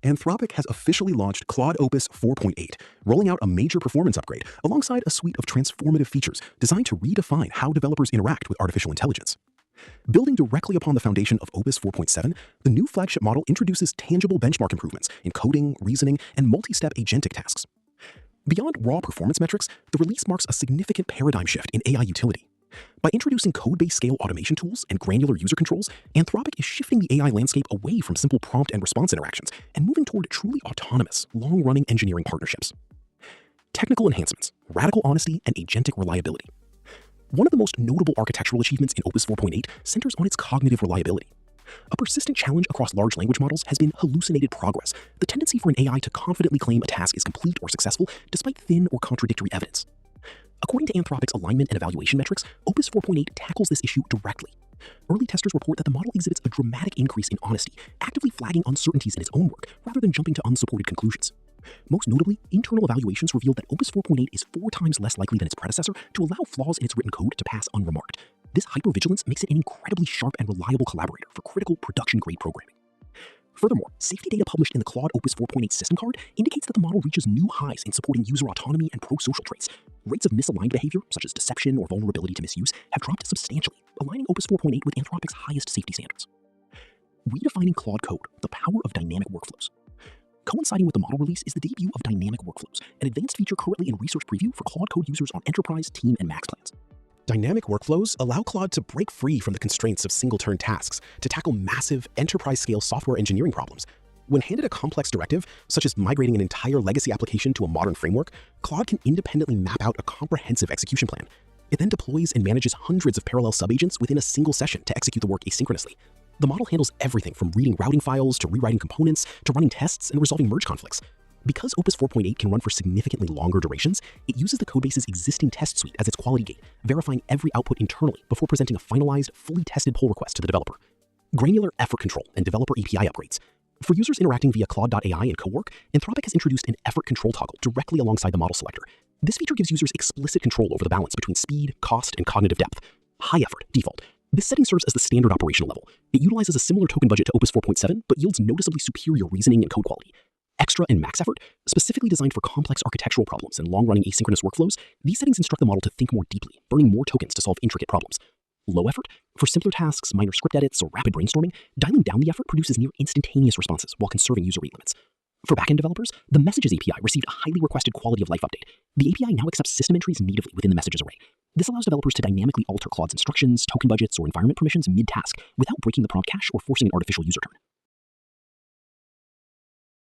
Anthropic has officially launched Claude Opus 4.8, rolling out a major performance upgrade alongside a suite of transformative features designed to redefine how developers interact with artificial intelligence. Building directly upon the foundation of Opus 4.7, the new flagship model introduces tangible benchmark improvements in coding, reasoning, and multi-step agentic tasks. Beyond raw performance metrics, the release marks a significant paradigm shift in AI utility. By introducing code-based scale automation tools and granular user controls, Anthropic is shifting the AI landscape away from simple prompt and response interactions and moving toward truly autonomous, long-running engineering partnerships. Technical enhancements, radical honesty, and agentic reliability. One of the most notable architectural achievements in Opus 4.8 centers on its cognitive reliability. A persistent challenge across large language models has been hallucinated progress, the tendency for an AI to confidently claim a task is complete or successful despite thin or contradictory evidence. According to Anthropic's alignment and evaluation metrics, Opus 4.8 tackles this issue directly. Early testers report that the model exhibits a dramatic increase in honesty, actively flagging uncertainties in its own work rather than jumping to unsupported conclusions. Most notably, internal evaluations revealed that Opus 4.8 is 4 times less likely than its predecessor to allow flaws in its written code to pass unremarked. This hypervigilance makes it an incredibly sharp and reliable collaborator for critical production-grade programming. Furthermore, safety data published in the Claude Opus 4.8 system card indicates that the model reaches new highs in supporting user autonomy and pro-social traits. Rates of misaligned behavior, such as deception or vulnerability to misuse, have dropped substantially, aligning Opus 4.8 with Anthropic's highest safety standards. Redefining Claude Code, the power of dynamic workflows. Coinciding with the model release is the debut of dynamic workflows, an advanced feature currently in research preview for Claude Code users on Enterprise, Team, and Max plans. Dynamic workflows allow Claude to break free from the constraints of single-turn tasks to tackle massive, enterprise-scale software engineering problems. When handed a complex directive, such as migrating an entire legacy application to a modern framework, Claude can independently map out a comprehensive execution plan. It then deploys and manages hundreds of parallel subagents within a single session to execute the work asynchronously. The model handles everything from reading routing files to rewriting components to running tests and resolving merge conflicts. Because Opus 4.8 can run for significantly longer durations, it uses the codebase's existing test suite as its quality gate, verifying every output internally before presenting a finalized, fully tested pull request to the developer. Granular effort control and developer API upgrades. For users interacting via Claude.ai and Cowork, Anthropic has introduced an effort control toggle directly alongside the model selector. This feature gives users explicit control over the balance between speed, cost, and cognitive depth. High effort, default. This setting serves as the standard operational level. It utilizes a similar token budget to Opus 4.7, but yields noticeably superior reasoning and code quality. Extra and max effort, specifically designed for complex architectural problems and long-running asynchronous workflows, these settings instruct the model to think more deeply, burning more tokens to solve intricate problems. Low effort, for simpler tasks, minor script edits, or rapid brainstorming, dialing down the effort produces near instantaneous responses while conserving user rate limits. For backend developers, the Messages API received a highly requested quality of life update. The API now accepts system entries natively within the messages array. This allows developers to dynamically alter Claude's instructions, token budgets, or environment permissions mid-task without breaking the prompt cache or forcing an artificial user turn.